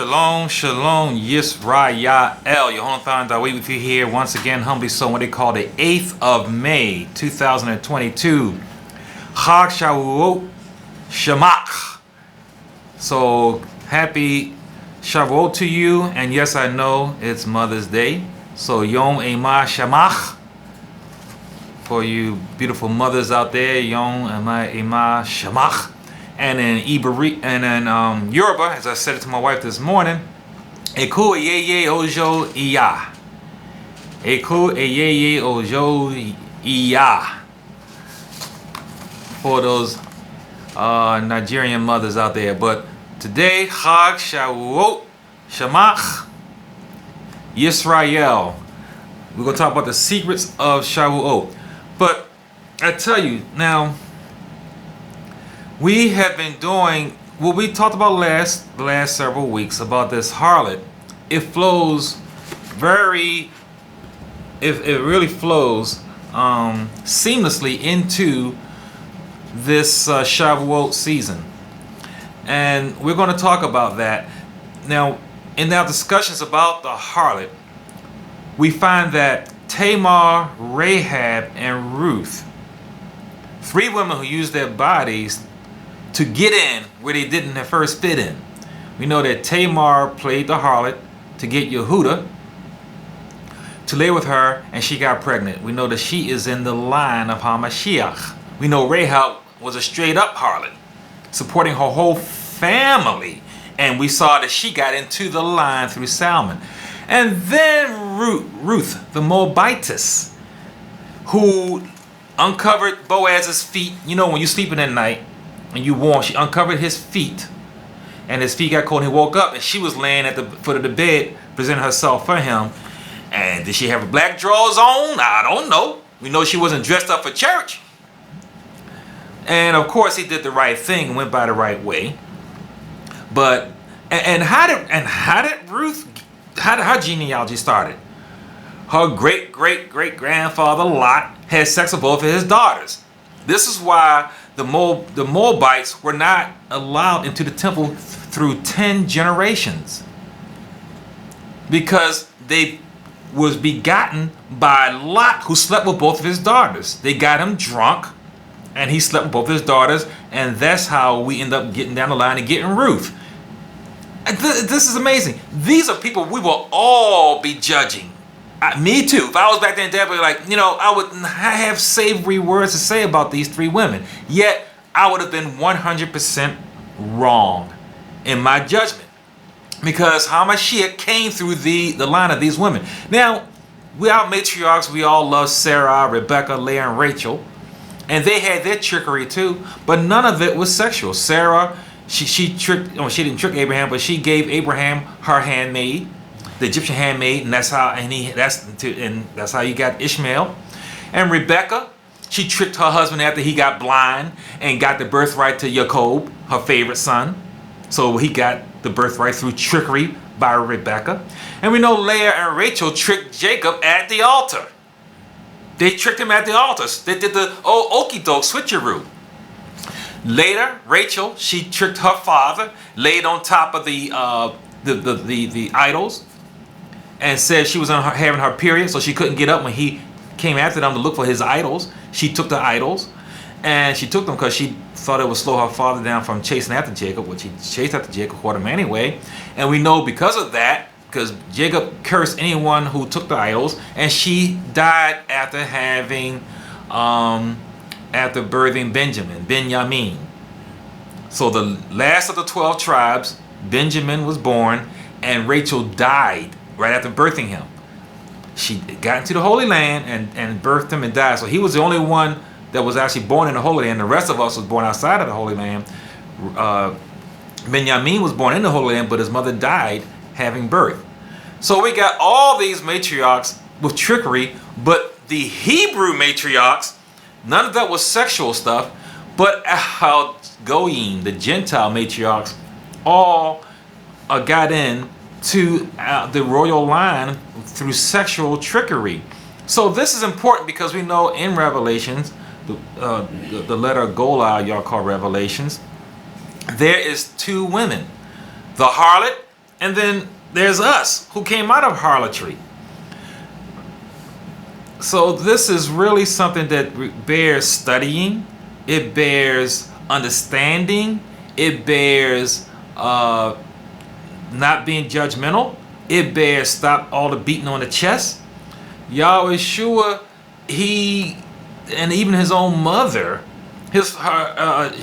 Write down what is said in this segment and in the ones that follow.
Shalom, Shalom, Yisrael. Yehonathan Dawid with you here once again, humbly so, what they call the 8th of May, 2022. Chag Shavuot Shemach. So, happy Shavuot to you, and yes, I know it's Mother's Day. So, Yom Eimah Shemach. For you beautiful mothers out there, Yom Eimah Shemach. And in Yoruba, as I said it to my wife this morning, Eku Eyeye Ojo Iya. Eku Eyeye Ojo Iya. For those Nigerian mothers out there. But today, Chag Shavuot Shemach Yisrael. We're going to talk about the secrets of Shavuot. But I tell you, now, we have been doing what we talked about the last several weeks about this harlot. It flows it really flows seamlessly into this Shavuot season. And we're going to talk about that. Now, in our discussions about the harlot, we find that Tamar, Rahab, and Ruth, three women who used their bodies to get in where they didn't at first fit in. We know that Tamar played the harlot to get Yehuda to lay with her, and she got pregnant. We know that she is in the line of HaMashiach. We know Rahab was a straight up harlot, supporting her whole family, and we saw that she got into the line through Salmon. And then Ruth, the Moabitess, who uncovered Boaz's feet. You know, when you're sleeping at night and you warm, she uncovered his feet, and his feet got cold, and he woke up, and she was laying at the foot of the bed, presenting herself for him. And did she have her black drawers on? I don't know. We know she wasn't dressed up for church. And of course, he did the right thing and went by the right way. But how did Ruth? How did her genealogy started? Her great grandfather Lot had sex with both of his daughters. This is why the Moabites were not allowed into the temple through 10 generations, because they was begotten by Lot, who slept with both of his daughters. They got him drunk, and he slept with both of his daughters, and that's how we end up getting down the line and getting Ruth. This is amazing. These are people we will all be judging. Me too. If I was back then, Dad would be like, I would have savory words to say about these three women. Yet, I would have been 100% wrong in my judgment, because HaMashiach came through the line of these women. Now, we are matriarchs. We all love Sarah, Rebecca, Leah, and Rachel. And they had their trickery too, but none of it was sexual. Sarah, she tricked, she didn't trick Abraham, but she gave Abraham her handmaid, the Egyptian handmaid, and that's how you got Ishmael. And Rebecca, she tricked her husband after he got blind and got the birthright to Jacob, her favorite son. So he got the birthright through trickery by Rebecca. And we know Leah and Rachel tricked Jacob at the altar. They tricked him at the altars. They did the old okie-doke switcheroo. Later, Rachel, she tricked her father, laid on top of the idols, and said she was having her period, so she couldn't get up when he came after them to look for his idols. She took the idols, and she took them because she thought it would slow her father down from chasing after Jacob, which he chased after Jacob, caught him anyway. And we know because of that, because Jacob cursed anyone who took the idols, and she died after birthing Benjamin. So the last of the 12 tribes, Benjamin was born, and Rachel died right after birthing him. She got into the Holy Land and birthed him and died. So he was the only one that was actually born in the Holy Land. The rest of us was born outside of the Holy Land. Benjamin was born in the Holy Land, but his mother died having birth. So we got all these matriarchs with trickery, but the Hebrew matriarchs, none of that was sexual stuff, but our Goyim, the Gentile matriarchs, all got in to the royal line through sexual trickery. So this is important because we know in Revelations, the letter Gola, y'all call Revelations, there is two women, the harlot And then there's us who came out of harlotry. So this is really something that bears studying. It bears understanding. It bears not being judgmental. It bears stop all the beating on the chest. Yahweh Shua, he, and even his own mother,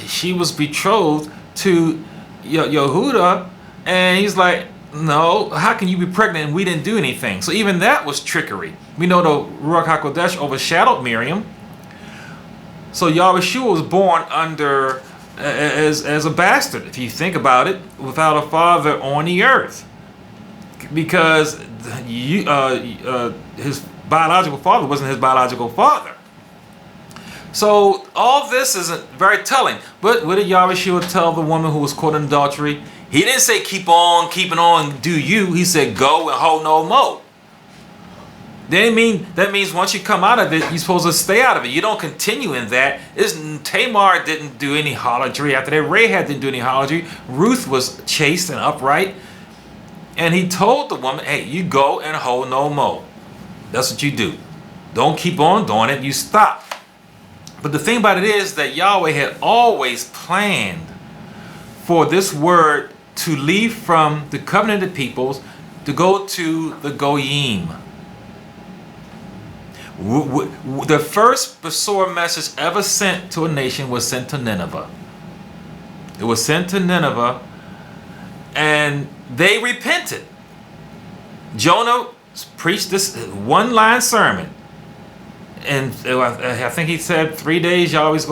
she was betrothed to Yehuda, and he's like, no, how can you be pregnant and we didn't do anything? So even that was trickery. We know the Ruach HaKodesh overshadowed Miriam. So Yahweh Shua was born under as a bastard, if you think about it, without a father on the earth, because his biological father wasn't his biological father. So all this isn't very telling. But what did Yahweh Shua tell the woman who was caught in adultery? He didn't say keep on keeping on, do you. He said go and hold no more. That means once you come out of it, you're supposed to stay out of it. You don't continue in that. Tamar didn't do any harlotry after that. Rahab didn't do any harlotry. Ruth was chaste and upright. And he told the woman, hey, you go and hold no more. That's what you do. Don't keep on doing it. You stop. But the thing about it is that Yahweh had always planned for this word to leave from the covenanted peoples to go to the Goyim. The first Besorah message ever sent to a nation was sent to Nineveh. It was sent to Nineveh, and they repented. Jonah preached this one-line sermon, and I think he said 3 days Yahweh's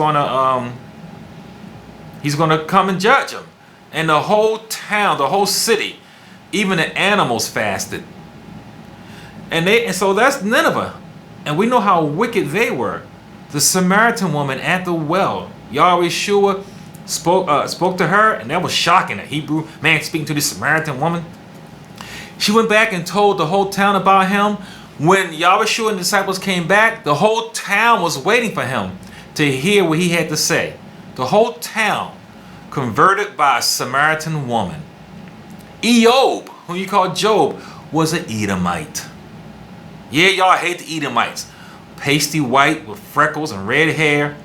he's gonna come and judge them. And the whole town, the whole city, even the animals fasted. And so that's Nineveh. And we know how wicked they were. The Samaritan woman at the well, Yahweh Shua spoke to her, and that was shocking. A Hebrew man speaking to the Samaritan woman. She went back and told the whole town about him. When Yahweh Shua and the disciples came back, the whole town was waiting for him to hear what he had to say. The whole town converted by a Samaritan woman. Eob, who you call Job, was an Edomite. Yeah, y'all hate the Edomites. Pasty white with freckles and red hair.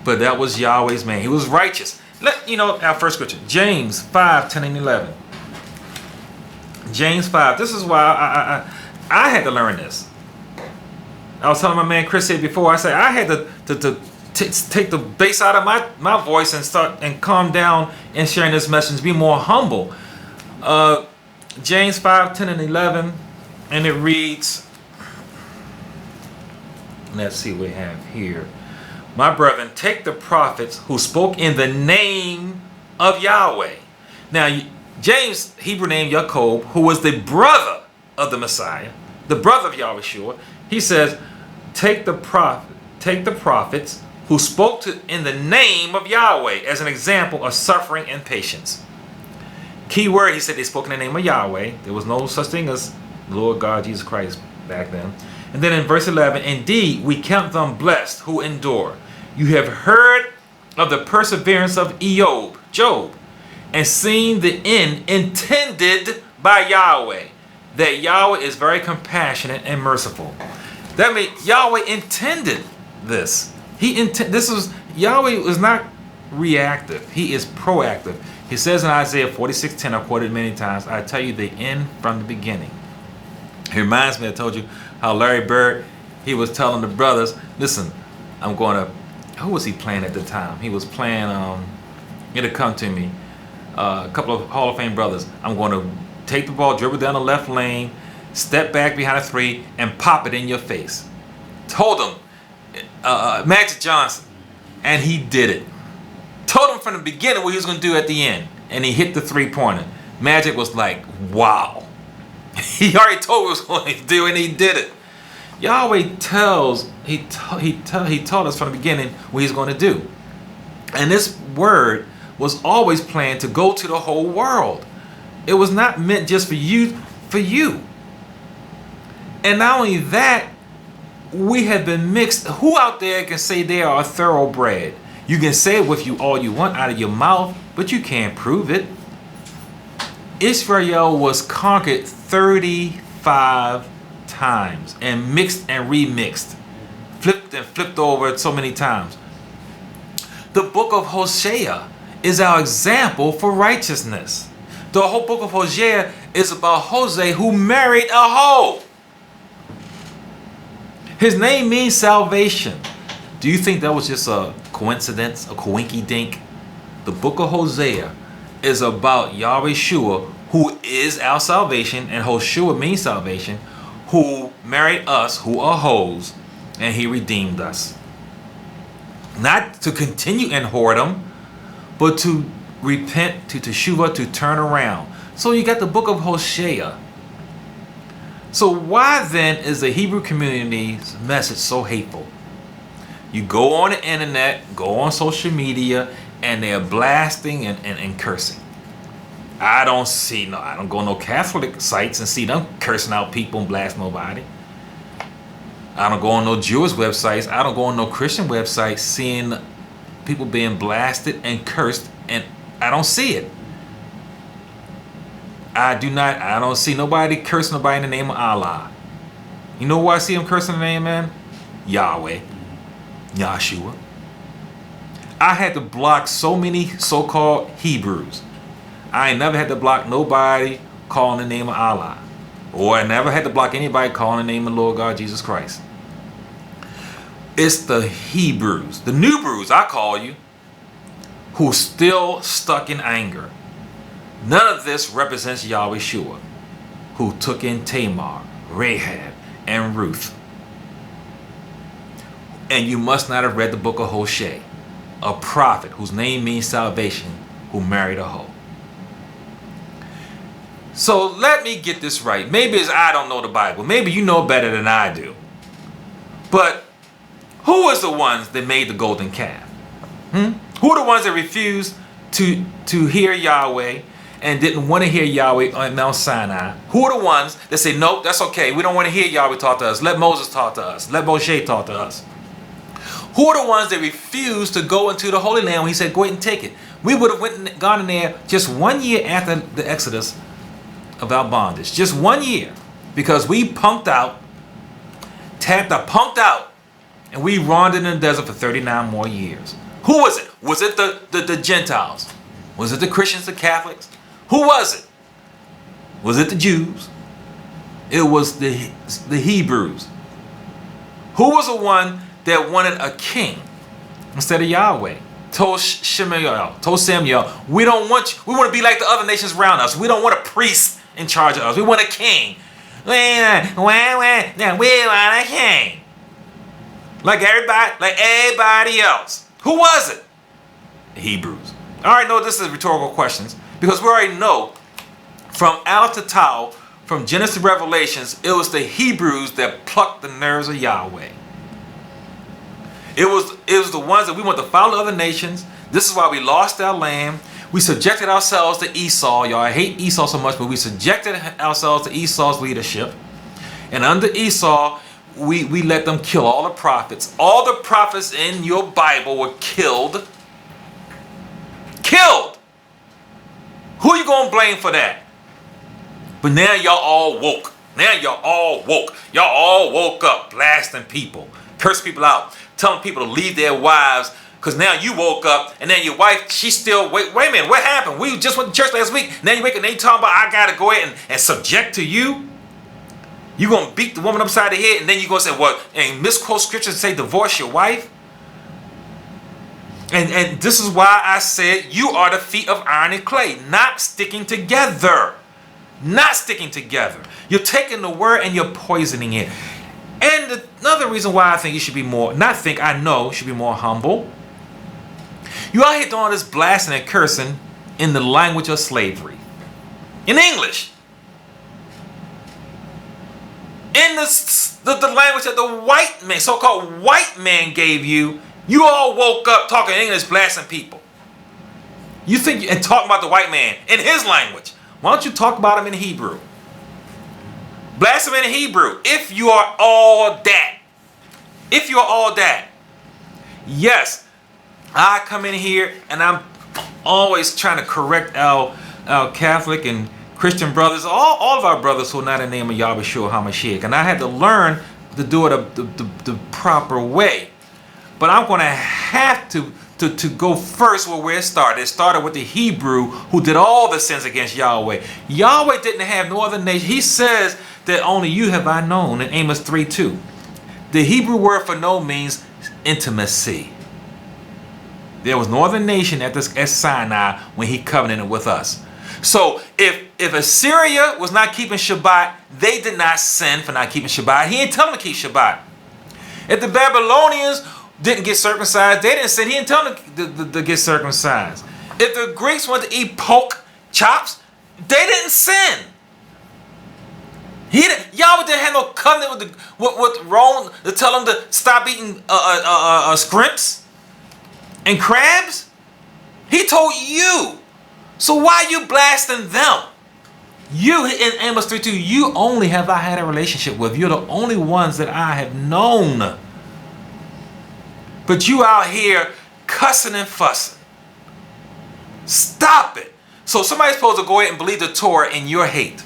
But that was Yahweh's man. He was righteous. Our first scripture, James 5, 10 and 11. James 5. This is why I had to learn this. I was telling my man Chris here before, I said I had to take the bass out of my voice and start and calm down in sharing this message, be more humble. James 5, 10 and 11. And it reads, let's see what we have here. My brethren, take the prophets who spoke in the name of Yahweh. Now, James, Hebrew name Jacob, who was the brother of the Messiah, the brother of Yahweh Shua, he says, take the prophets who spoke in the name of Yahweh as an example of suffering and patience. Key word, he said they spoke in the name of Yahweh. There was no such thing as Lord God Jesus Christ back then. And then in verse 11, indeed, we count them blessed who endure. You have heard of the perseverance of Job, and seen the end intended by Yahweh, that Yahweh is very compassionate and merciful. That means Yahweh intended this. Yahweh was not reactive. He is proactive. He says in Isaiah 46:10, I've quoted many times, I tell you the end from the beginning. It reminds me, I told you how Larry Bird, he was telling the brothers, listen, I'm going to, who was he playing at the time? He was playing, it'll come to me, a couple of Hall of Fame brothers. I'm going to take the ball, dribble down the left lane, step back behind a three, and pop it in your face. Told him, Magic Johnson, and he did it. Told him from the beginning what he was going to do at the end, and he hit the three-pointer. Magic was like, wow. He already told us what he do, and he did it. Yahweh tells, he told us from the beginning what he's going to do. And this word was always planned to go to the whole world. It was not meant just for you. And not only that, we have been mixed. Who out there can say they are a thoroughbred? You can say it with you all you want out of your mouth, but you can't prove it. Israel was conquered 35 times and mixed and remixed, flipped and flipped over so many times. The book of Hosea is our example for righteousness. The whole book of Hosea is about Jose who married a hoe. His name means salvation. Do you think that was just a coincidence, a coinky dink? The book of Hosea is about Yahweh Shua, who is our salvation, and Hoshua means salvation, who married us, who are hoes, and he redeemed us. Not to continue in whoredom, but to repent, to teshuva, to turn around. So you got the book of Hosea. So why then is the Hebrew community's message so hateful? You go on the internet, go on social media, and they're blasting and cursing. I don't go on no Catholic sites and see them cursing out people and blast nobody. I don't go on no Jewish websites. I don't go on no Christian websites seeing people being blasted and cursed, and I don't see it. I don't see nobody cursing nobody in the name of Allah. You know why I see them cursing the name, man? Yahweh. Yahshua. I had to block so many so-called Hebrews. I ain't never had to block nobody calling the name of Allah. Or I never had to block anybody calling the name of Lord God Jesus Christ. It's the Hebrews, the new brews, I call you, who still stuck in anger. None of this represents Yahweh Shua, who took in Tamar, Rahab, and Ruth. And you must not have read the book of Hosea, a prophet whose name means salvation, who married a hoe. So let me get this right. Maybe it's I don't know the Bible. Maybe you know better than I do. But who was the ones that made the golden calf? Who are the ones that refused to hear Yahweh and didn't want to hear Yahweh on Mount Sinai? Who are the ones that say, nope, that's okay. We don't want to hear Yahweh talk to us. Let Moses talk to us. Let Moshe talk to us. Who are the ones that refused to go into the Holy Land when he said, go ahead and take it? We would have gone in there just 1 year after the Exodus of our bondage. Just 1 year. Because we punked out, and we wandered in the desert for 39 more years. Who was it? Was it the Gentiles? Was it the Christians, the Catholics? Who was it? Was it the Jews? It was the Hebrews. Who was the one that wanted a king instead of Yahweh? Told Samuel, we don't want you. We want to be like the other nations around us. We don't want a priest in charge of us. We want a king. We want a king. Like everybody else. Who was it? The Hebrews. All right, no, this is rhetorical questions because we already know from Aleph to Tau, from Genesis to Revelations, it was the Hebrews that plucked the nerves of Yahweh. It was the ones that we want to follow other nations. This is why we lost our land. We subjected ourselves to Esau. Y'all, I hate Esau so much, but we subjected ourselves to Esau's leadership. And under Esau, we let them kill all the prophets. All the prophets in your Bible were killed. Killed! Who are you going to blame for that? But now y'all all woke. Y'all all woke up, blasting people, cursing people out, telling people to leave their wives. Because now you woke up, and then your wife, she's still, wait a minute, what happened? We just went to church last week. Now you wake up and they talking about, I got to go ahead and subject to you. You're going to beat the woman upside the head, and then you're going to say, what, and misquote scripture and say divorce your wife? And this is why I said you are the feet of iron and clay, not sticking together. Not sticking together. You're taking the word and you're poisoning it. And another reason why I think you should be more, I know, should be more humble. You out here doing all this blasting and cursing in the language of slavery. In English. In the language that the white man, so-called white man gave you, you all woke up talking English, blasting people. You think, and talking about the white man in his language. Why don't you talk about him in Hebrew? Blast him in Hebrew. If you are all that. If you are all that. Yes, I come in here and I'm always trying to correct our Catholic and Christian brothers, all of our brothers who are not in the name of Yahweh HaMashiach. And I had to learn to do it the proper way. But I'm going to have to go first where it started. It started with the Hebrew who did all the sins against Yahweh. Yahweh didn't have no other nation. He says that only you have I known in Amos 3:2. The Hebrew word for know means intimacy. There was no other nation at Sinai when he covenanted with us. So if Assyria was not keeping Shabbat, they did not sin for not keeping Shabbat. He didn't tell them to keep Shabbat. If the Babylonians didn't get circumcised, they didn't sin. He didn't tell them to get circumcised. If the Greeks wanted to eat pork chops, they didn't sin. Yahweh didn't have no covenant with Rome to tell them to stop eating scrimps and crabs. He told you. So why are you blasting them? You, in Amos 3:2, you only have I had a relationship with. You're the only ones that I have known. But you out here cussing and fussing. Stop it. So somebody's supposed to go ahead and believe the Torah in your hate.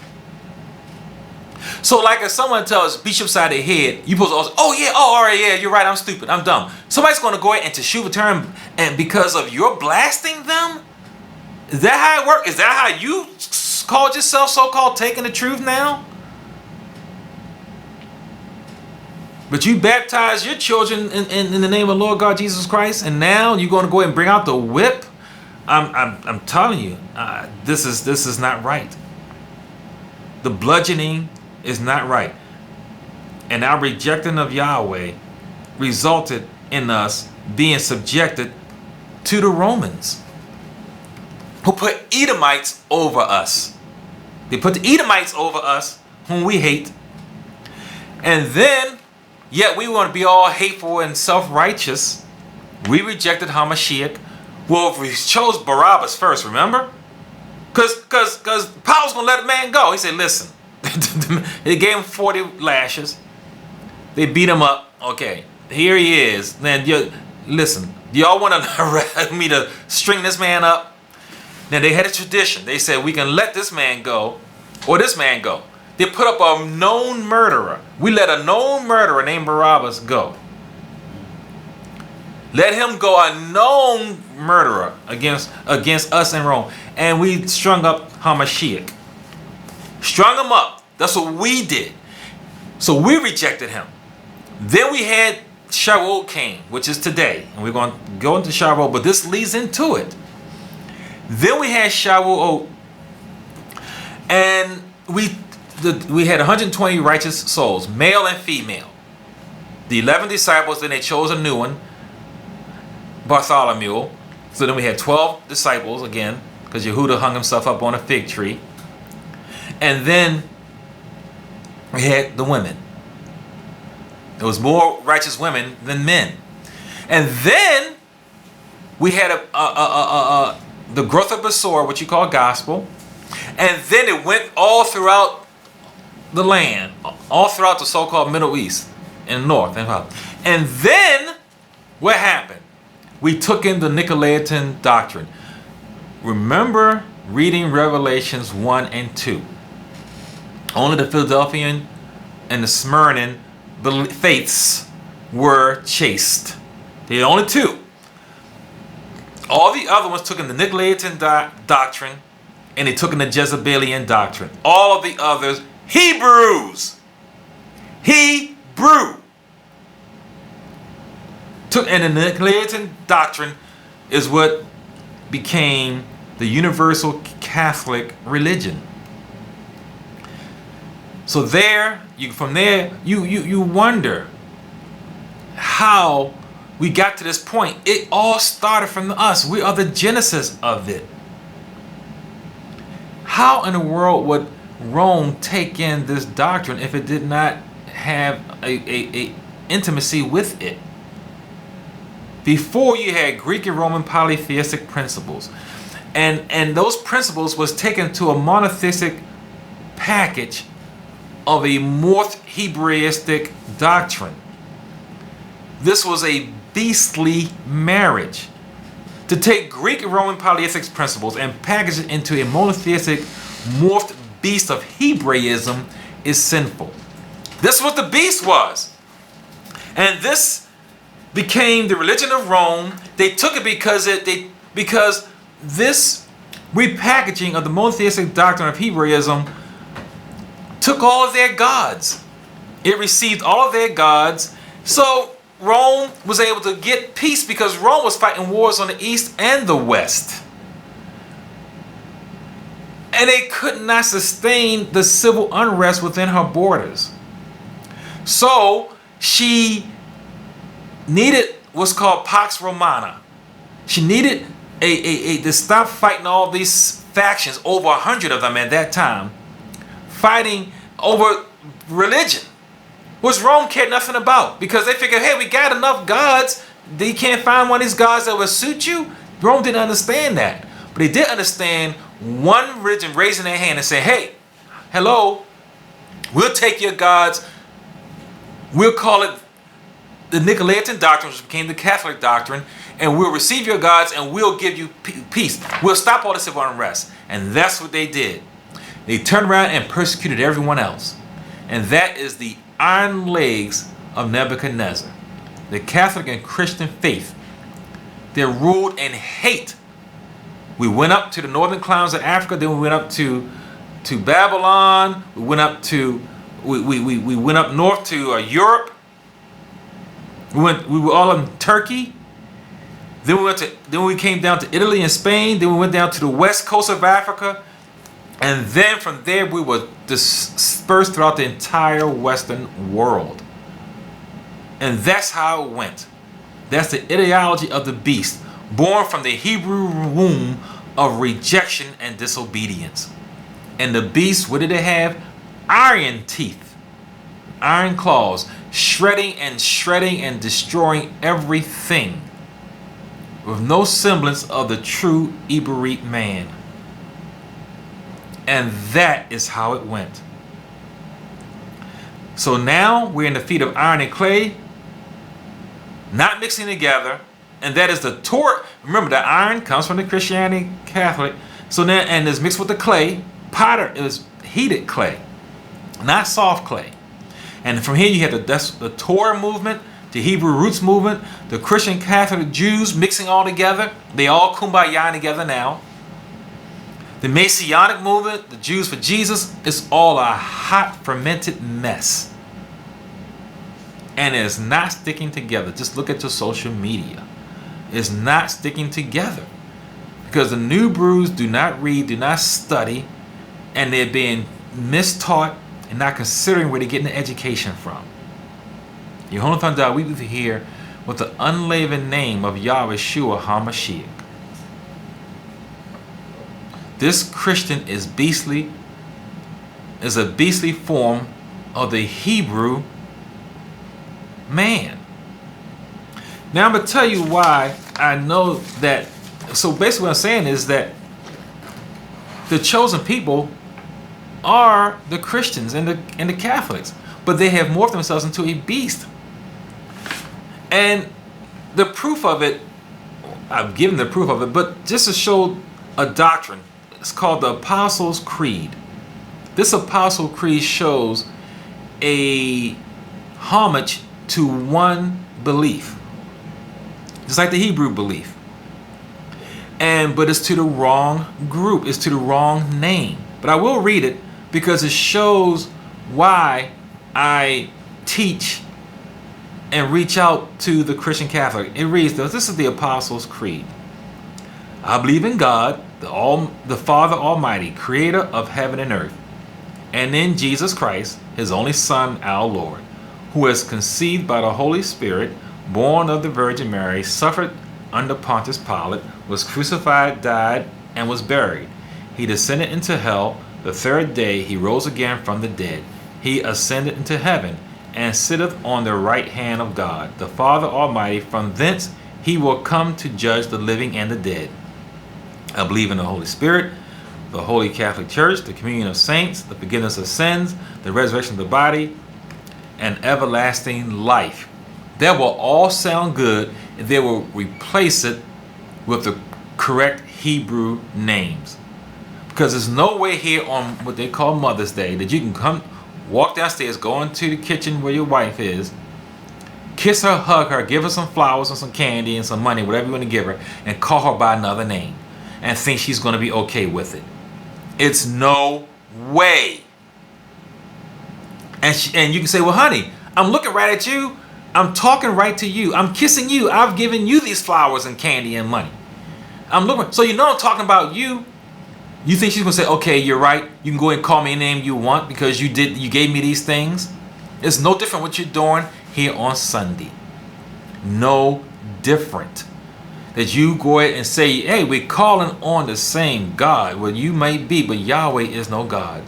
So like if someone tells beat you upside the head, you supposed to also, oh yeah, oh all right, yeah, you're right, I'm stupid, I'm dumb. Somebody's going to go ahead and teshuva turn, and because of your blasting them, is that how it works? Is that how you called yourself so-called taking the truth now? But you baptized your children in the name of Lord God Jesus Christ, and now you're going to go ahead and bring out the whip? I'm telling you, this is not right. The bludgeoning is not right. And our rejecting of Yahweh resulted in us being subjected to the Romans, who put Edomites over us. They put the Edomites over us, whom we hate. And then, yet we want to be all hateful and self-righteous. We rejected Hamashiach. Well, we chose Barabbas first, remember? Because Paul's going to let a man go. He said, listen, they gave him 40 lashes. They beat him up. Okay, here he is. Then, listen, do y'all want me to string this man up? Now, they had a tradition. They said, we can let this man go or this man go. They put up a known murderer. We let a known murderer named Barabbas go. Let him go, a known murderer against us in Rome. And we strung up Hamashiach. Strung him up. That's what we did. So we rejected him. Then we had Shavuot came, which is today. And we're going to go into Shavuot, but this leads into it. Then we had Shavuot. And we had 120 righteous souls, male and female. The 11 disciples, then they chose a new one, Bartholomew. So then we had 12 disciples again, because Yehuda hung himself up on a fig tree. And then we had the women. There was more righteous women than men. And then we had the growth of Besor, what you call gospel. And then it went all throughout the land, all throughout the so-called Middle East and North and South. And then what happened? We took in the Nicolaitan doctrine. Remember reading Revelations 1 and 2. Only the Philadelphian and the Smyrnan faiths were chaste. They only two. All the other ones took in the Nicolaitan doctrine, and they took in the Jezebelian doctrine. All of the others, Hebrews. Hebrew. And the Nicolaitan doctrine is what became the universal Catholic religion. So from there, you wonder how we got to this point. It all started from us. We are the genesis of it. How in the world would Rome take in this doctrine if it did not have a intimacy with it? Before, you had Greek and Roman polytheistic principles. And those principles was taken to a monotheistic package of a Morph Hebraistic doctrine. This was a beastly marriage. To take Greek and Roman polytheistic principles and package it into a monotheistic, morphed beast of Hebraism is sinful. This is what the beast was. And this became the religion of Rome. They took it because this repackaging of the monotheistic doctrine of Hebraism took all of their gods. It received all of their gods. So Rome was able to get peace because Rome was fighting wars on the east and the west. And they could not sustain the civil unrest within her borders. So she needed what's called Pax Romana. She needed to stop fighting all these factions, over 100 of them at that time, fighting over religion, which Rome cared nothing about, because they figured, hey, we got enough gods, they can't find one of these gods that would suit you. Rome didn't understand that, but they did understand one religion raising their hand and saying, hey, hello, we'll take your gods, we'll call it the Nicolaitan doctrine, which became the Catholic doctrine, and we'll receive your gods and we'll give you peace. We'll stop all the civil unrest. And that's what they did. They turned around and persecuted everyone else. And that is the iron legs of Nebuchadnezzar. The Catholic and Christian faith. They're ruled in hate. We went up to the northern climes of Africa, then we went up to Babylon, we went up north to Europe. We were all in Turkey. Then we came down to Italy and Spain. Then we went down to the west coast of Africa. And then from there we were dispersed throughout the entire Western world. And that's how it went. That's the ideology of the beast, born from the Hebrew womb of rejection and disobedience. And the beast, what did it have? Iron teeth, iron claws, shredding and destroying everything, with no semblance of the true Iberite man. And that is how it went. So now we're in the feet of iron and clay, not mixing together, and that is the Torah. Remember, the iron comes from the Christianity Catholic. So now, and it's mixed with the clay. Potter is heated clay, not soft clay. And from here you have the Torah movement, the Hebrew roots movement, the Christian Catholic Jews mixing all together. They all kumbaya together now. The Messianic movement, the Jews for Jesus, is all a hot fermented mess. And it's not sticking together. Just look at your social media. It's not sticking together. Because the new brews do not read, do not study, and they're being mistaught and not considering where they're getting the education from. Yehonathan we live here with the unleavened name of Yahweh HaMashiach. This Christian is beastly, is a beastly form of the Hebrew man. Now I'm going to tell you why I know that. So basically what I'm saying is that the chosen people are the Christians and the Catholics, but they have morphed themselves into a beast. And the proof of it, I've given the proof of it, but just to show a doctrine, it's called the Apostles' Creed. This Apostle Creed shows a homage to one belief, just like the Hebrew belief. But it's to the wrong group, it's to the wrong name. But I will read it because it shows why I teach and reach out to the Christian Catholic. It reads, this is the Apostles' Creed. I believe in God, the Father Almighty, creator of heaven and earth, and in Jesus Christ, his only Son, our Lord, who was conceived by the Holy Spirit, born of the Virgin Mary, suffered under Pontius Pilate, was crucified, died, and was buried. He descended into hell. The third day he rose again from the dead. He ascended into heaven, and sitteth on the right hand of God, the Father Almighty. From thence he will come to judge the living and the dead. I believe in the Holy Spirit, the Holy Catholic Church, the communion of saints, the forgiveness of sins, the resurrection of the body, and everlasting life. That will all sound good if they will replace it with the correct Hebrew names. Because there's no way here on what they call Mother's Day that you can come, walk downstairs, go into the kitchen where your wife is, kiss her, hug her, give her some flowers and some candy and some money, whatever you want to give her, and call her by another name and think she's going to be okay with it. It's no way. And you can say, well, honey, I'm looking right at you. I'm talking right to you. I'm kissing you. I've given you these flowers and candy and money. I'm looking. So you know I'm talking about you. You think she's going to say, okay, you're right. You can go ahead and call me any name you want because you gave me these things. It's no different what you're doing here on Sunday. No different. That you go ahead and say, hey, we're calling on the same God. Well, you may be, but Yahweh is no God.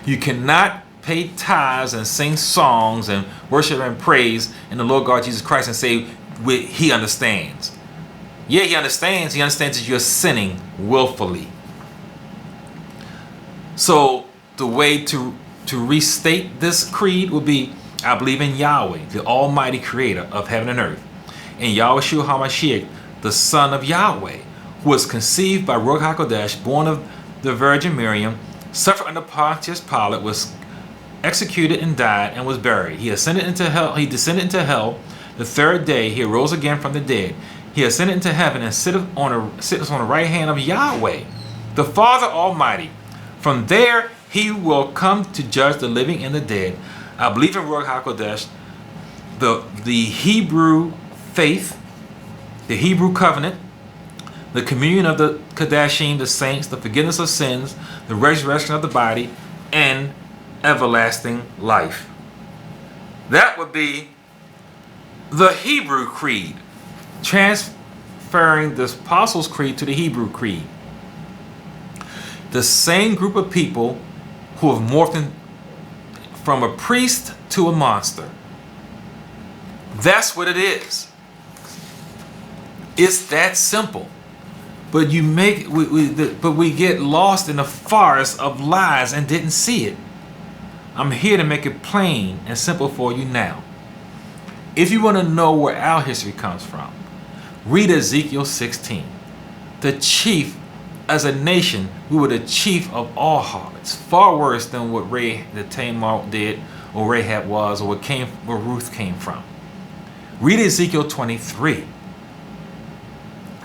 You cannot pay tithes and sing songs and worship and praise in the Lord God Jesus Christ and say he understands. Yeah, he understands. He understands that you're sinning willfully. So the way to restate this creed would be, I believe in Yahweh, the Almighty Creator of heaven and earth, and Yahushua HaMashiach, the Son of Yahweh, who was conceived by Ruach HaKodesh, born of the Virgin Miriam, suffered under Pontius Pilate, was executed and died, and was buried. He ascended into hell. He descended into hell. The third day he arose again from the dead. He ascended into heaven and sitteth on the right hand of Yahweh, the Father Almighty. From there he will come to judge the living and the dead. I believe in Ruach HaKodesh, the Hebrew faith, the Hebrew covenant, the communion of the Kadashim, the saints, the forgiveness of sins, the resurrection of the body, and everlasting life. That would be the Hebrew creed, transferring the Apostles' Creed to the Hebrew creed. The same group of people who have morphed from a priest to a monster. That's what it is. It's that simple. But we get lost in the forest of lies and didn't see it. I'm here to make it plain and simple for you now. If you want to know where our history comes from, read Ezekiel 16. The chief, as a nation, we were the chief of all harlots. Far worse than what the Tamar did, or Rahab was, or where Ruth came from. Read Ezekiel 23.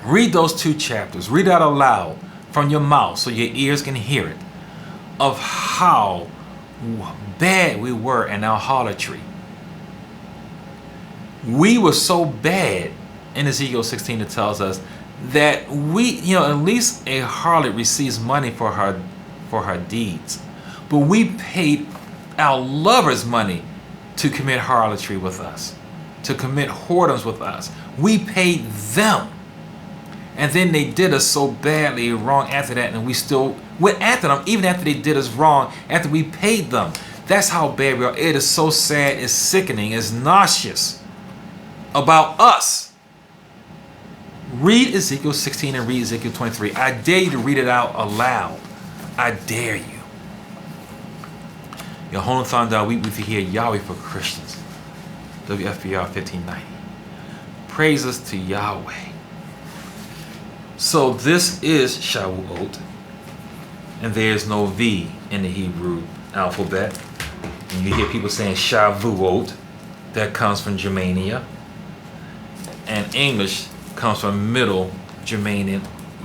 Read those 2 chapters. Read out aloud from your mouth so your ears can hear it, of how bad we were in our harlotry. We were so bad in Ezekiel 16, it tells us that at least a harlot receives money for her deeds. But we paid our lovers money to commit harlotry with us, to commit whoredoms with us. We paid them. And then they did us so badly wrong after that, and we still went after them, even after they did us wrong, after we paid them. That's how bad we are. It is so sad, it's sickening, it's nauseous about us. Read Ezekiel 16 and read Ezekiel 23. I dare you to read it out aloud. I dare you. Your Honathon week with you here, Yahweh for Christians. WFBR 1590. Praises to Yahweh. So this is Shavuot, and there's no V in the Hebrew alphabet. And you hear people saying Shavuot, that comes from Germania, and English comes from Middle Germanian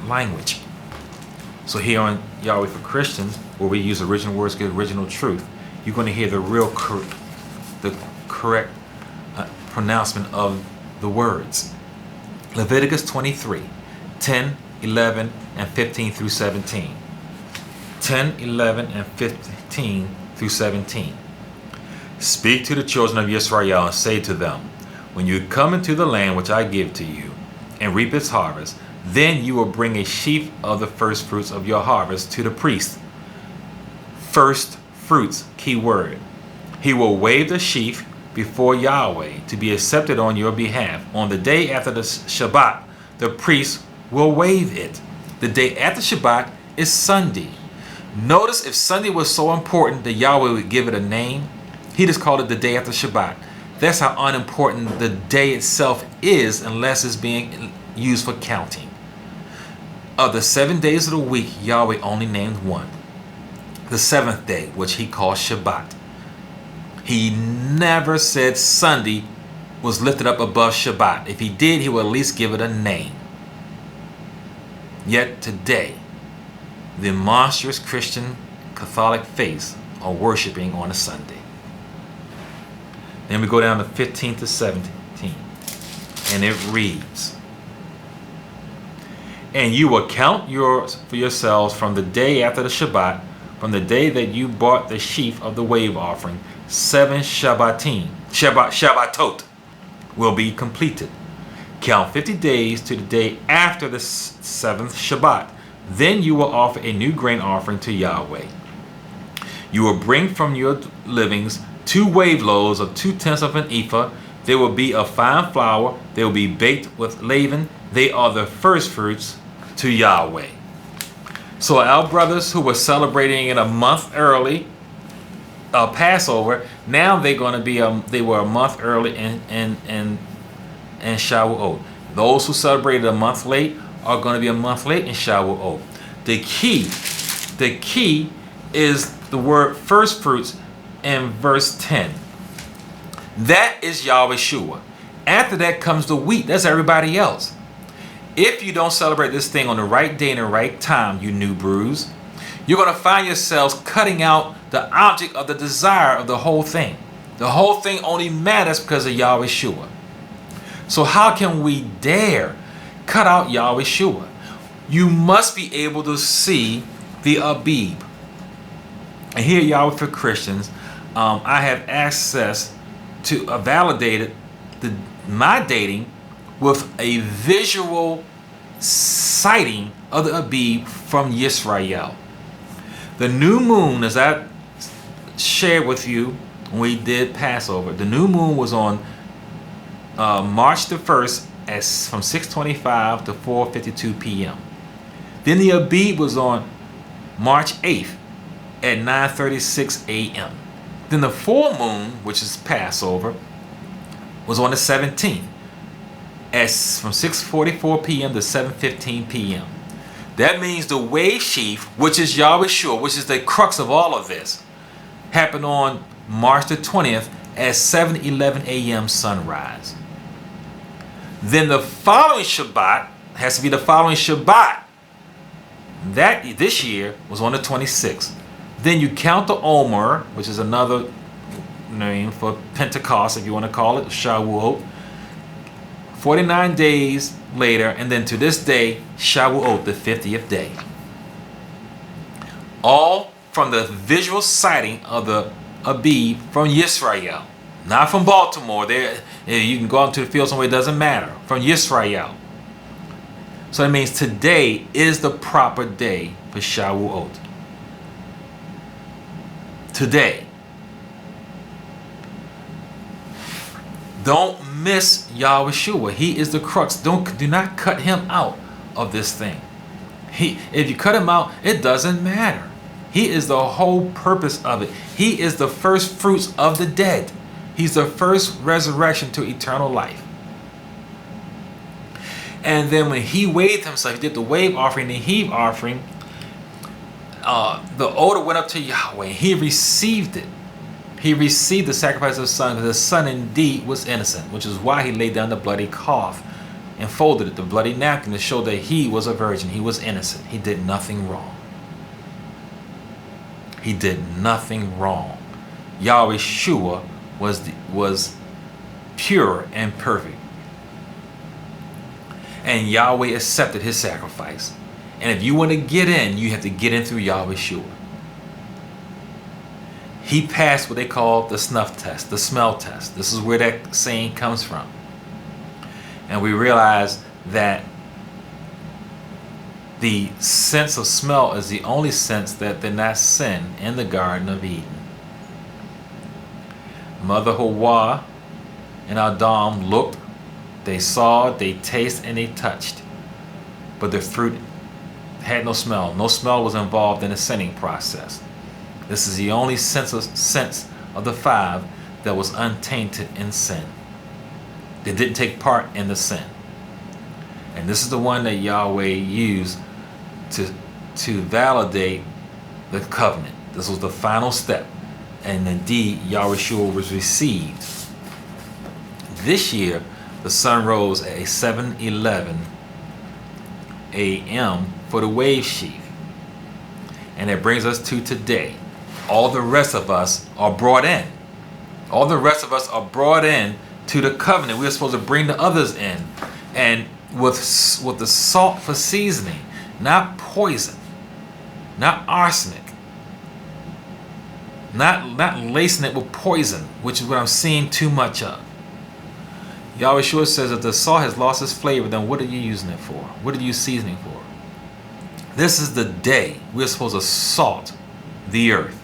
language. So here on Yahweh for Christians, where we use original words, get original truth, you're going to hear the correct pronouncement of the words. Leviticus 23. 10, 11, and 15 through 17. 10, 11, and 15 through 17. Speak to the children of Israel and say to them, when you come into the land which I give to you, and reap its harvest, then you will bring a sheaf of the first fruits of your harvest to the priest. First fruits, key word. He will wave the sheaf before Yahweh to be accepted on your behalf. On the day after the Shabbat, the priest will wave it. The day after Shabbat is Sunday. Notice if Sunday was so important that Yahweh would give it a name, he just called it the day after Shabbat. That's how unimportant the day itself is unless it's being used for counting. Of the 7 days of the week, Yahweh only named one. The seventh day, which he called Shabbat. He never said Sunday was lifted up above Shabbat. If he did, he would at least give it a name. Yet today, the monstrous Christian Catholic faiths are worshiping on a Sunday. Then we go down to 15 to 17. And it reads, and you will count for yourselves from the day after the Shabbat, from the day that you bought the sheaf of the wave offering, 7 Shabbatot will be completed. Count 50 days to the day after the 7th Shabbat. Then you will offer a new grain offering to Yahweh. You will bring from your livings 2 wave loaves of 2/10 of an ephah. They will be of fine flour. They will be baked with leaven. They are the first fruits to Yahweh. So our brothers who were celebrating it a month early, Passover, now they're going to be they were a month early in Shavuot. Those who celebrated a month late are going to be a month late in Shavuot. The key is the word first fruits in verse 10. That is Yahweh Shua. After that comes the wheat. That's everybody else. If you don't celebrate this thing on the right day and the right time, you new brews, you're going to find yourselves cutting out the object of the desire of the whole thing. The whole thing only matters because of Yahweh Shua. So how can we dare cut out Yahweh Shua? You must be able to see the Abib. And here, Yahweh for Christians, I have access to validate my dating with a visual sighting of the Abib from Yisrael. The new moon, as I shared with you when we did Passover, the new moon was on March the 1st from 6:25 to 4:52 p.m. Then the Abib was on March 8th at 9:36 a.m. Then the full moon, which is Passover, was on the 17th from 6:44 p.m. to 7:15 p.m. That means the wave sheaf, which is Yahweh Shua, which is the crux of all of this, happened on March the 20th at 7:11 a.m. sunrise. Then the following Shabbat has to be the following Shabbat. That this year was on the 26th. Then you count the Omer, which is another name for Pentecost, if you want to call it, Shavuot. 49 days later, and then to this day, Shavuot, the 50th day. All from the visual sighting of the Abib from Yisrael. Not from Baltimore. You can go out to the field somewhere, it doesn't matter. From Yisrael. So that means today is the proper day for Shavuot. Today. Don't miss Yahweh Shua. He is the crux. Do not cut him out of this thing. If you cut him out, it doesn't matter. He is the whole purpose of it. He is the first fruits of the dead. He's the first resurrection to eternal life. And then when he waved himself, he did the wave offering, the heave offering, the odor went up to Yahweh. He received it. He received the sacrifice of the son, because the son indeed was innocent, which is why he laid down the bloody cloth and folded it, the bloody napkin, to show that he was a virgin. He was innocent. He did nothing wrong. He did nothing wrong. Yahweh Shua was pure and perfect. And Yahweh accepted his sacrifice. And if you want to get in, you have to get in through Yahweh Shua. He passed what they call the snuff test, the smell test. This is where that saying comes from. And we realize that the sense of smell is the only sense that did not sin in the Garden of Eden. Mother Hawa and Adam looked, they saw, they tasted, and they touched. But the fruit had no smell. No smell was involved in the sinning process. This is the only sense of the five that was untainted in sin. They didn't take part in the sin. And this is the one that Yahweh used to validate the covenant. This was the final step. And indeed, Yahushua was received. This year, the sun rose at 7:11 a.m. for the wave sheaf. And it brings us to today. All the rest of us are brought in. All the rest of us are brought in to the covenant. We're supposed to bring the others in. And with the salt for seasoning, not poison, not arsenic, not lacing it with poison, which is what I'm seeing too much of. Yahushua says if the salt has lost its flavor, then what are you using it for? What are you seasoning for? This is the day we're supposed to salt the earth.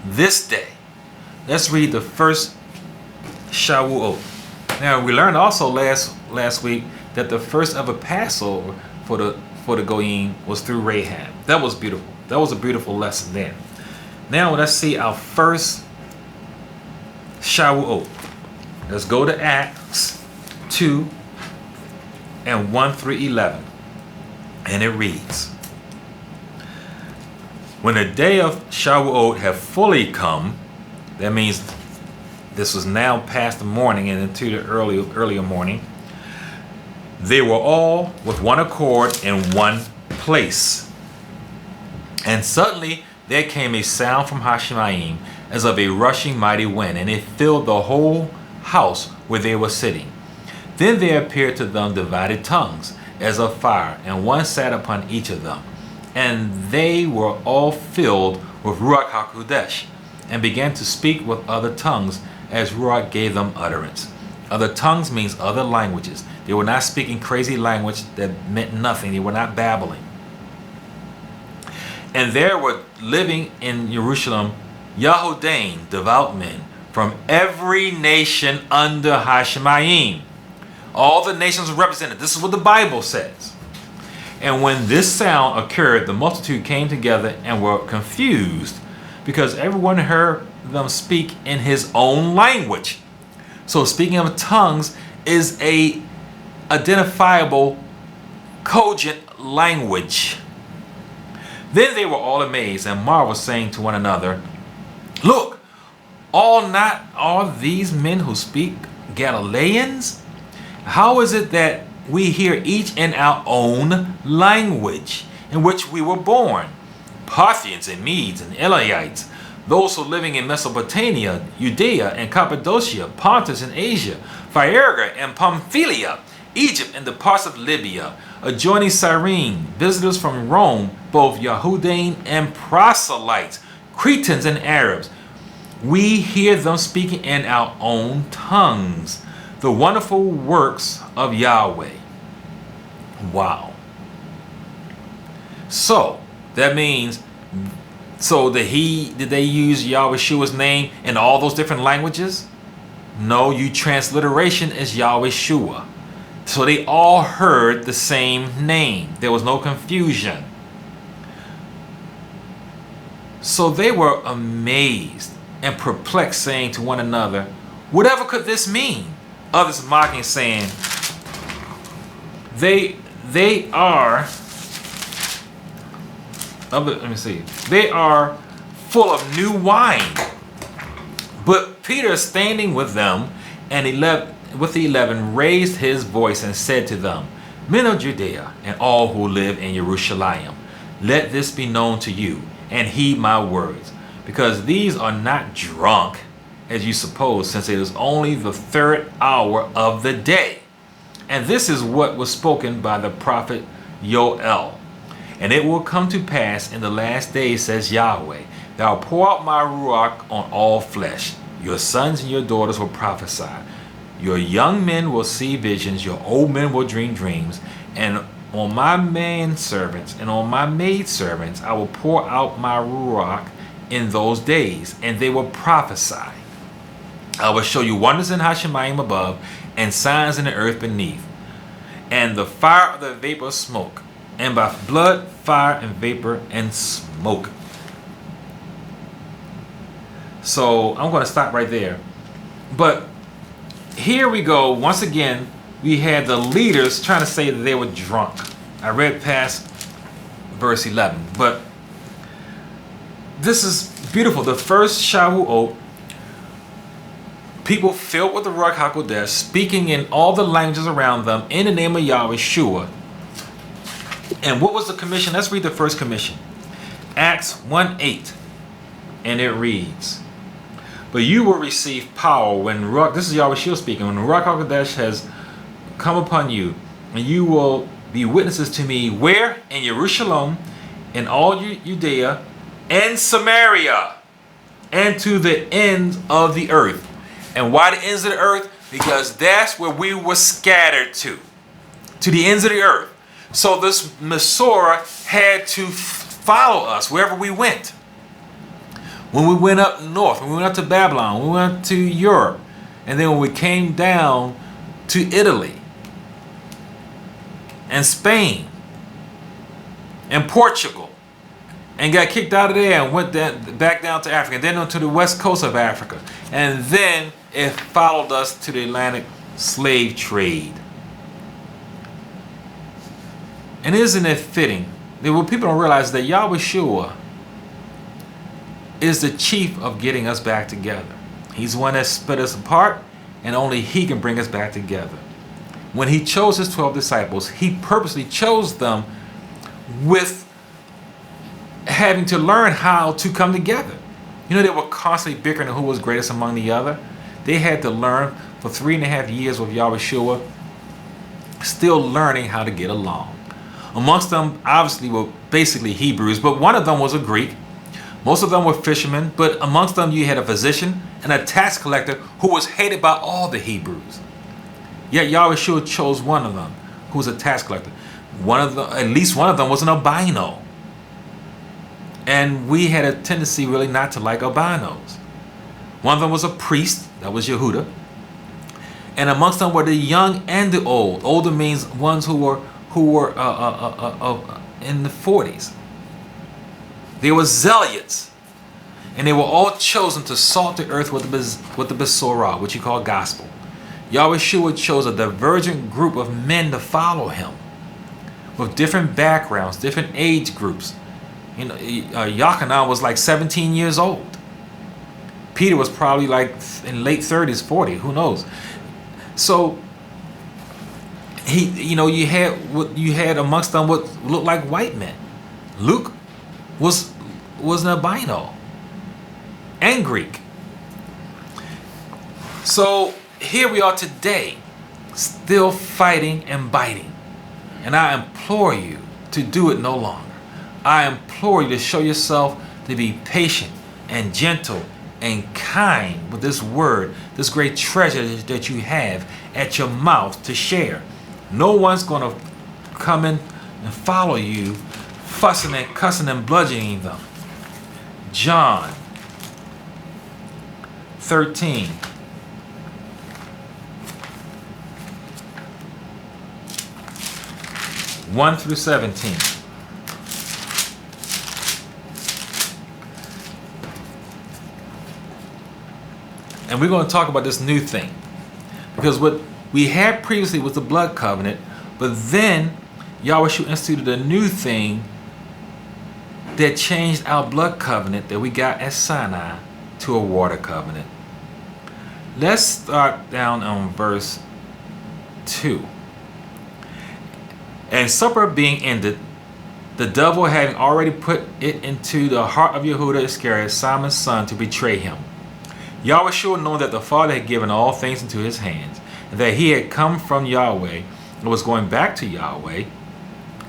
This day. Let's read the first Shavuot. Now we learned also last week that the first ever Passover for the Goyim was through Rahab. That was beautiful. That was a beautiful lesson there. Now let's see our first Shavuot. Let's go to Acts 2 and 1 through 11. And it reads, when the day of Shavuot had fully come, that means this was now past the morning and into the earlier morning, they were all with one accord in one place. And suddenly there came a sound from Hashemayim as of a rushing mighty wind, and it filled the whole house where they were sitting. Then there appeared to them divided tongues as of fire, and one sat upon each of them. And they were all filled with Ruach HaKodesh, and began to speak with other tongues as Ruach gave them utterance. Other tongues means other languages. They were not speaking crazy language that meant nothing. They were not babbling. And there were living in Jerusalem Yahudim, devout men, from every nation under Hashemayim. All the nations were represented. This is what the Bible says. And when this sound occurred, the multitude came together and were confused, because everyone heard them speak in his own language. So speaking of tongues is a identifiable, cogent language. Then they were all amazed and marveled, saying to one another, look, are these men who speak Galileans? How is it that we hear each in our own language in which we were born? Parthians and Medes and Elamites, those who are living in Mesopotamia, Judea and Cappadocia, Pontus and Asia, Phrygia and Pamphylia, Egypt and the parts of Libya, adjoining Cyrene, visitors from Rome, both Yahudim and proselytes, Cretans and Arabs. We hear them speaking in our own tongues the wonderful works of Yahweh. Wow. So that means, did they use Yahushua's name in all those different languages? No, transliteration is Yahushua. So they all heard the same name. There was no confusion. So they were amazed and perplexed, saying to one another, whatever could this mean? Others mocking, saying, they are full of new wine. But Peter, standing with them, and with the 11, raised his voice and said to them, men of Judea and all who live in Jerusalem, let this be known to you, and heed my words, because these are not drunk, as you suppose, since it is only the 3rd hour of the day. And this is what was spoken by the prophet Joel. And it will come to pass in the last days, says Yahweh, that I will pour out my Ruach on all flesh. Your sons and your daughters will prophesy. Your young men will see visions. Your old men will dream dreams. And on my manservants and on my maidservants I will pour out my Ruach in those days, and they will prophesy. I will show you wonders in Hashemayim above, and signs in the earth beneath, and the fire of the vapor of smoke, and by blood, fire, and vapor, and smoke. So I'm going to stop right there. But here we go. Once again, we had the leaders trying to say that they were drunk. I read past verse 11. But this is beautiful. The first Shavuot, people filled with the Ruach HaKodesh, speaking in all the languages around them in the name of Yahweh Shua. And what was the commission? Let's read the first commission. Acts 1:8. And it reads, but you will receive power when Ruach, this is Yahweh Shua speaking, when the Ruach HaKodesh has come upon you, and you will be witnesses to me where? In Jerusalem, in all Judea, and Samaria, and to the ends of the earth. And why the ends of the earth? Because that's where we were scattered to the ends of the earth. So this Messiah had to follow us wherever we went. When we went up north, when we went up to Babylon, when we went to Europe, and then when we came down to Italy and Spain and Portugal, and got kicked out of there and went back down to Africa, and then onto the west coast of Africa, and then it followed us to the Atlantic slave trade. And isn't it fitting that what people don't realize that Yahweh Shua is the chief of getting us back together. He's the one that split us apart, and only he can bring us back together. When he chose his 12 disciples, he purposely chose them with having to learn how to come together. You know, they were constantly bickering who was greatest among the other. They had to learn for 3.5 years with Yahweh Shua, still learning how to get along. Amongst them, obviously, were basically Hebrews, but one of them was a Greek. Most of them were fishermen, but amongst them you had a physician and a tax collector who was hated by all the Hebrews. Yet Yahweh Shua chose one of them, who was a tax collector. At least one of them was an albino. And we had a tendency really not to like albinos. One of them was a priest, that was Yehuda. And amongst them were the young and the old. Older means ones who were in the 40s. They were zealots, and they were all chosen to salt the earth with the Besorah, which you call gospel. Yahweh Shua chose a divergent group of men to follow him, with different backgrounds, different age groups. You know, Yochanan was like 17 years old. Peter was probably like in late 30s, 40, who knows? So you had amongst them what looked like white men. Luke was an albino and Greek. So here we are today, still fighting and biting. And I implore you to do it no longer. I implore you to show yourself to be patient and gentle and kind with this word, this great treasure that you have at your mouth to share. No one's going to come in and follow you fussing and cussing and bludgeoning them. John 13. One through 17. And we're going to talk about this new thing. Because what we had previously was the blood covenant, but then Yahweh Shua instituted a new thing that changed our blood covenant that we got at Sinai to a water covenant. Let's start down on verse 2. And supper being ended, the devil having already put it into the heart of Yehuda Iscariot, Simon's son, to betray him. Yahweh Shua, knowing that the Father had given all things into his hands, and that he had come from Yahweh and was going back to Yahweh,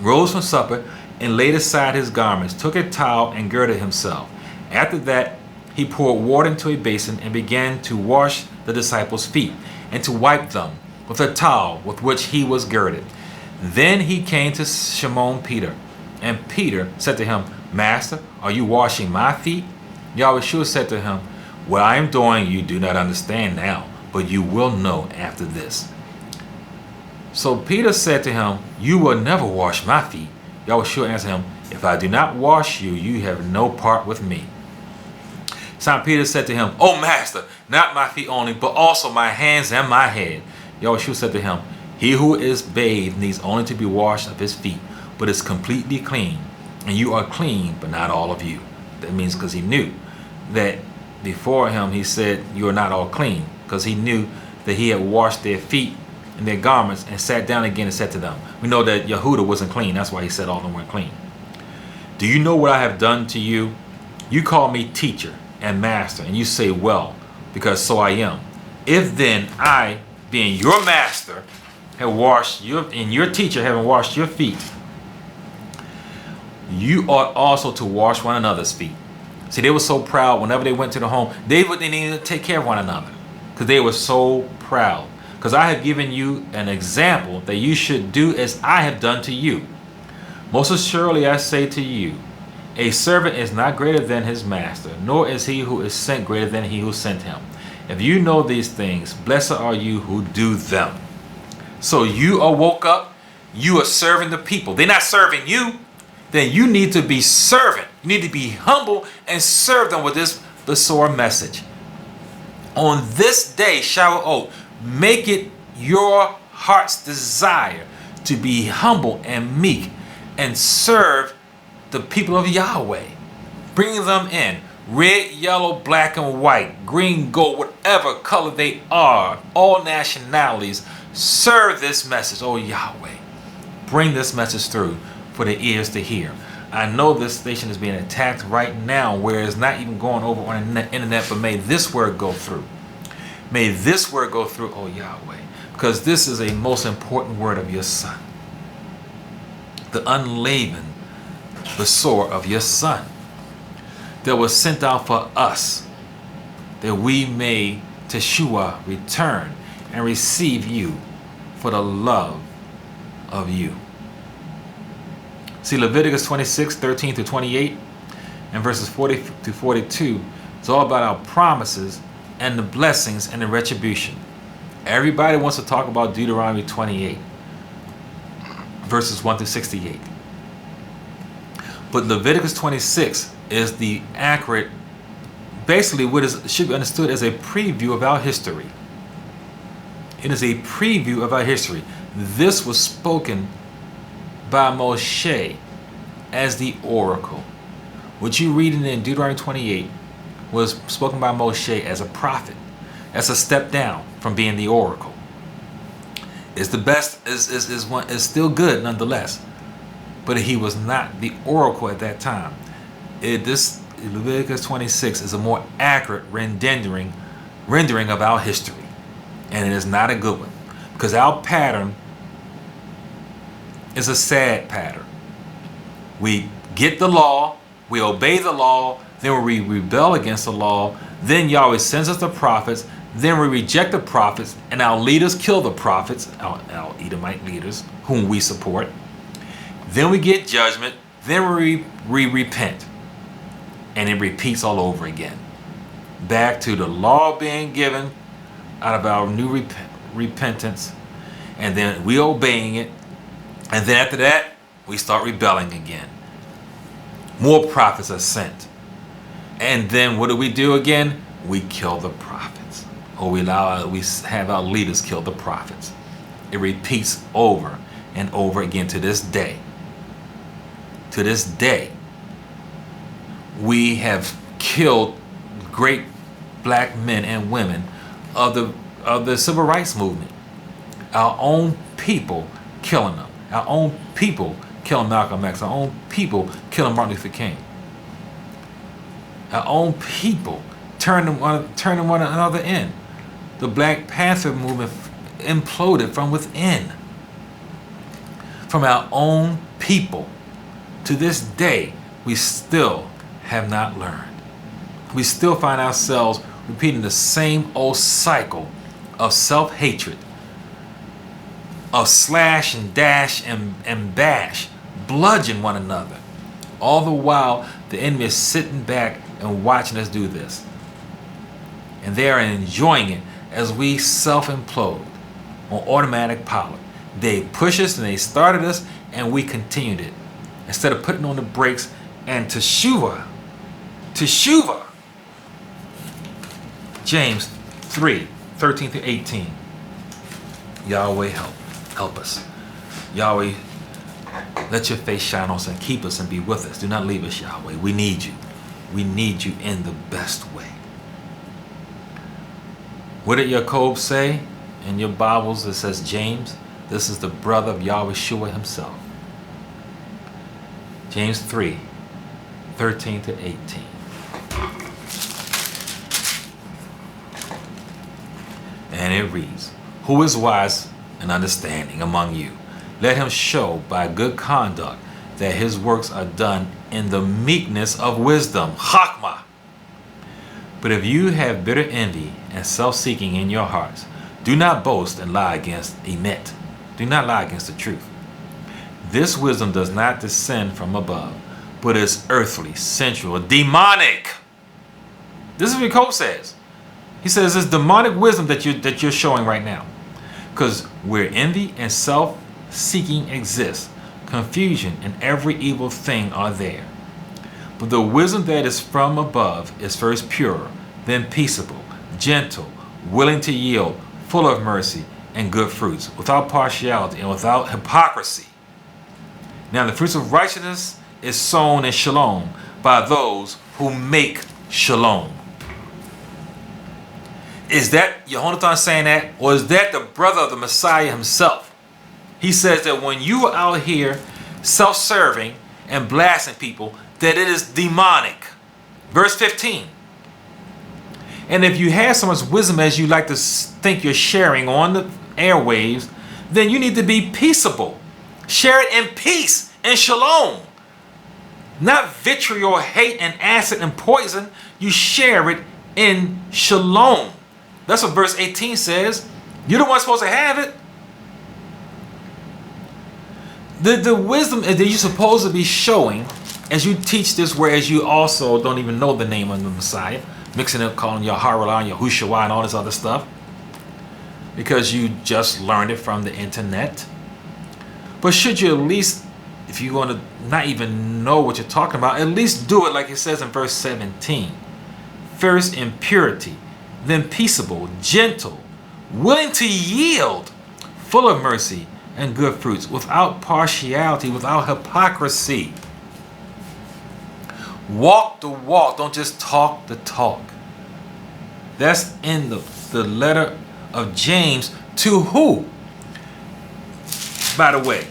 rose from supper and laid aside his garments, took a towel and girded himself. After that, he poured water into a basin and began to wash the disciples' feet and to wipe them with a towel with which he was girded. Then he came to Shimon Peter, and Peter said to him, Master, are you washing my feet? Yahweh Shua said to him, what I am doing you do not understand now, but you will know after this. So Peter said to him, you will never wash my feet. Yahweh Shua answered him, if I do not wash you, you have no part with me. Simon Peter said to him, O Master, not my feet only, but also my hands and my head. Yahweh Shua said to him, he who is bathed needs only to be washed of his feet, but is completely clean. and you are clean, but not all of you. That means because he knew that before him, he said, you are not all clean, because he knew that he had washed their feet and their garments and sat down again and said to them. We know that Yehuda wasn't clean. That's why he said all of them weren't clean. Do you know what I have done to you? You call me teacher and master, and you say, well, because so I am. If then I, being your master, have washed your, and your teacher having washed your feet, you ought also to wash one another's feet. See, they were so proud whenever they went to the home, they didn't even take care of one another because they were so proud. Because I have given you an example that you should do as I have done to you. Most assuredly I say to you, a servant is not greater than his master, nor is he who is sent greater than he who sent him. If you know these things, blessed are you who do them. So you are woke up, you are serving the people. They're not serving you. Then you need to be servant. You need to be humble and serve them with this Besorah message. On this day, Shavuot, make it your heart's desire to be humble and meek and serve the people of Yahweh. Bring them in. Red, yellow, black, and white, green, gold, whatever color they are, all nationalities, serve this message, oh Yahweh. Bring this message through for the ears to hear. I know this station is being attacked right now where it's not even going over on the internet, but may this word go through. May this word go through, oh Yahweh, because this is a most important word of your son. The unleavened Besorah of your son that was sent out for us, that we may Teshua return and receive you for the love of you. See, Leviticus 26, 13 to 28 and verses 40 to 42 is all about our promises and the blessings and the retribution. Everybody wants to talk about Deuteronomy 28 verses 1 to 68. But Leviticus 26 is the accurate, basically what should be understood as a preview of our history. It is a preview of our history. This was spoken by Moshe as the oracle. What you read in Deuteronomy 28 was spoken by Moshe as a prophet. That's a step down from being the oracle. It's the best, is still good nonetheless. But he was not the oracle at that time. This Leviticus 26 is a more accurate rendering of our history. And it is not a good one. Because our pattern is a sad pattern. We get the law, we obey the law, then we rebel against the law, then Yahweh sends us the prophets, then we reject the prophets, and our leaders kill the prophets, our Edomite leaders, whom we support. Then we get judgment, then we repent. And it repeats all over again. Back to the law being given out of our new repentance, and then we obeying it, and then after that, we start rebelling again. More prophets are sent. And then what do we do again? We kill the prophets. Or we have our leaders kill the prophets. It repeats over and over again to this day. To this day, we have killed great black men and women of the civil rights movement. Our own people killing them. Our own people killing Malcolm X. Our own people killing Martin Luther King. Our own people turning one another in. The Black Panther movement imploded from within. From our own people. To this day, we still have not learned. We still find ourselves repeating the same old cycle of self-hatred, of slash and dash and bash, bludgeon one another. All the while, the enemy is sitting back and watching us do this. And they are enjoying it as we self-implode on automatic pilot. They pushed us and they started us, and we continued it. Instead of putting on the brakes and Teshuvah. James 3, 13 to 18. Yahweh help us. Yahweh Let your face shine on us and keep us and be with us. Do not leave us, Yahweh. We need you. We need you in the best way. What did Jacob say in your Bibles? It says James. This is the brother of Yahweh himself. James 3:13 to 18. And it reads, who is wise and understanding among you? Let him show by good conduct that his works are done in the meekness of wisdom. Chachma. But if you have bitter envy and self-seeking in your hearts, do not boast and lie against emet. Do not lie against the truth. This wisdom does not descend from above, but is earthly, sensual, demonic. This is what Jacob says. He says it's demonic wisdom that you're showing right now. Because where envy and self-seeking exist, confusion and every evil thing are there. But the wisdom that is from above is first pure, then peaceable, gentle, willing to yield, full of mercy and good fruits, without partiality and without hypocrisy. Now the fruits of righteousness is sown in shalom by those who make shalom. Is that Yehonathan saying that, or is that the brother of the Messiah himself? He says that when you are out here self-serving and blasting people, that it is demonic. Verse 15. And if you have so much wisdom as you like to think you're sharing on the airwaves, then you need to be peaceable. Share it in peace and shalom. Not vitriol, hate, and acid and poison. You share it in shalom. That's what verse 18 says. You're the one supposed to have it. The wisdom that you're supposed to be showing as you teach this, whereas you also don't even know the name of the Messiah, mixing up, calling Yaharallah and Yahushua and all this other stuff, because you just learned it from the internet. But should you at least, if you want to not even know what you're talking about, at least do it like it says in verse 17. First in purity, then peaceable, gentle, willing to yield, full of mercy and good fruits, without partiality, without hypocrisy. Walk the walk, don't just talk the talk. That's in the letter of James to who? By the way,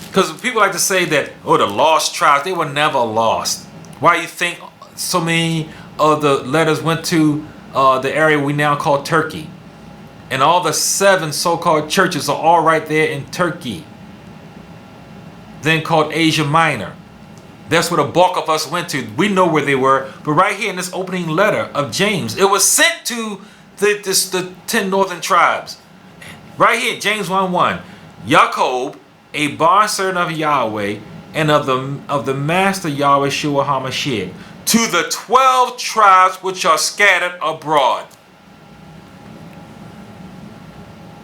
because people like to say that, oh, the lost tribes, they were never lost. Why do you think so many of the letters went to the area we now call Turkey? And all the 7 so-called churches are all right there in Turkey, then called Asia Minor. That's where the bulk of us went to. We know where they were. But right here in this opening letter of James, it was sent to the 10 northern tribes. Right here, James 1:1. Jacob, a bondservant of Yahweh and of the Master Yahweh Shua HaMashiach, to the 12 tribes which are scattered abroad.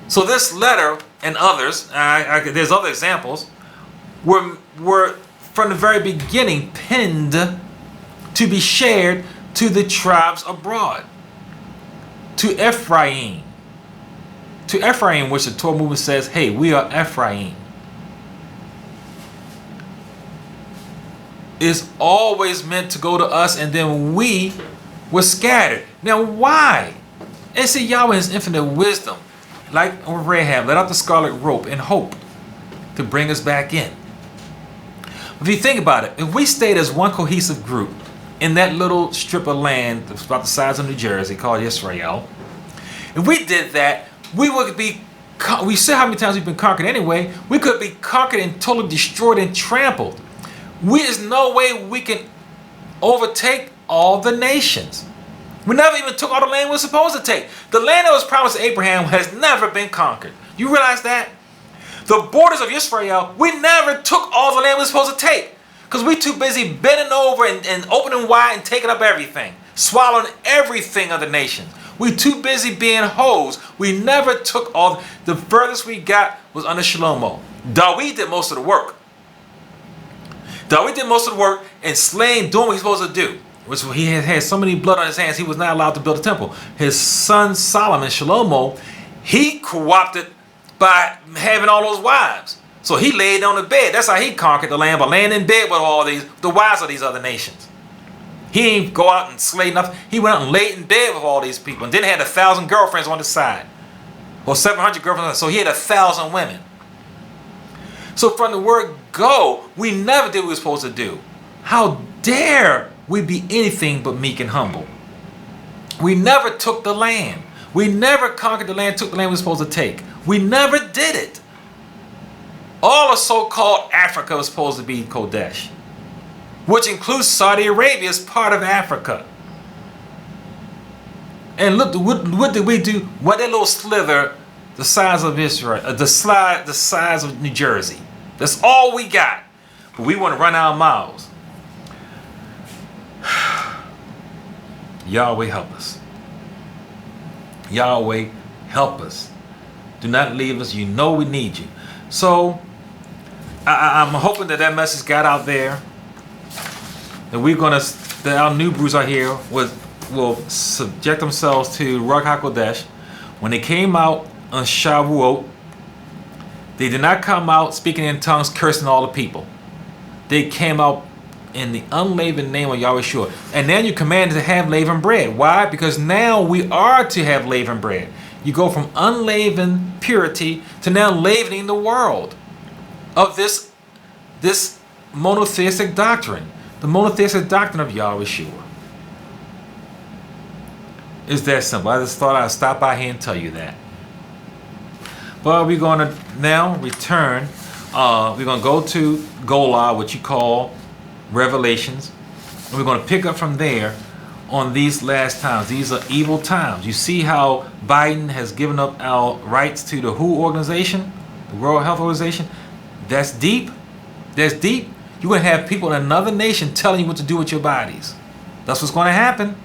So this letter and others, there's other examples, were from the very beginning penned to be shared to the tribes abroad. To Ephraim. To Ephraim, which the Torah movement says, hey, we are Ephraim. Is always meant to go to us, and then we were scattered. Now why? And see, Yahweh has infinite wisdom. Like Rahab, let out the scarlet rope in hope to bring us back in. If you think about it, if we stayed as one cohesive group in that little strip of land that's about the size of New Jersey called Israel, if we did that, we would be, we see how many times we've been conquered anyway, we could be conquered and totally destroyed and trampled. There's no way we can overtake all the nations. We never even took all the land we were supposed to take. The land that was promised to Abraham has never been conquered. You realize that? The borders of Israel, we never took all the land we were supposed to take. Because we're too busy bending over and opening wide and taking up everything. Swallowing everything of the nations. We're too busy being hoes. We never took all. The furthest we got was under Shlomo. Dawid did most of the work. Dawid did most of the work and slaying, doing what he's supposed to do. Which he had so many blood on his hands, he was not allowed to build a temple. His son Solomon, Shlomo, he co-opted by having all those wives. So he laid on the bed. That's how he conquered the land, by laying in bed with all the wives of these other nations. He ain't go out and slay nothing. He went out and laid in bed with all these people, and then had 1,000 girlfriends on the side, or 700 girlfriends. So he had 1,000 women. So from the word go, we never did what we were supposed to do. How dare we be anything but meek and humble? We never took the land. We never conquered the land, took the land we were supposed to take. We never did it. All of so-called Africa was supposed to be Kodesh, which includes Saudi Arabia as part of Africa. And look, what did we do? What, that little slither, the size of Israel, the size of New Jersey. That's all we got. But we want to run our mouths. Yahweh help us. Yahweh help us. Do not leave us. You know we need you. So I'm hoping that message got out there. That our new brewers out here will subject themselves to Ruach HaKodesh. When they came out on Shavuot, they did not come out speaking in tongues, cursing all the people. They came out in the unleavened name of Yahweh Shua. And now you're commanded to have leavened bread. Why? Because now we are to have leavened bread. You go from unleavened purity to now leavening the world of this monotheistic doctrine. The monotheistic doctrine of Yahweh Shua. It's that simple. I just thought I'd stop by here and tell you that. But we're going to now return. We're going to go to Golah, what you call Revelations. And we're going to pick up from there on these last times. These are evil times. You see how Biden has given up our rights to the WHO organization, the World Health Organization. That's deep. That's deep. You're going to have people in another nation telling you what to do with your bodies. That's what's going to happen.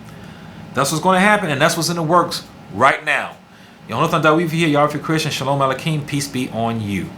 That's what's going to happen, and that's what's in the works right now. Yonathan Dawiv here, Yahweh Christian, Shalom Aleichem, peace be on you.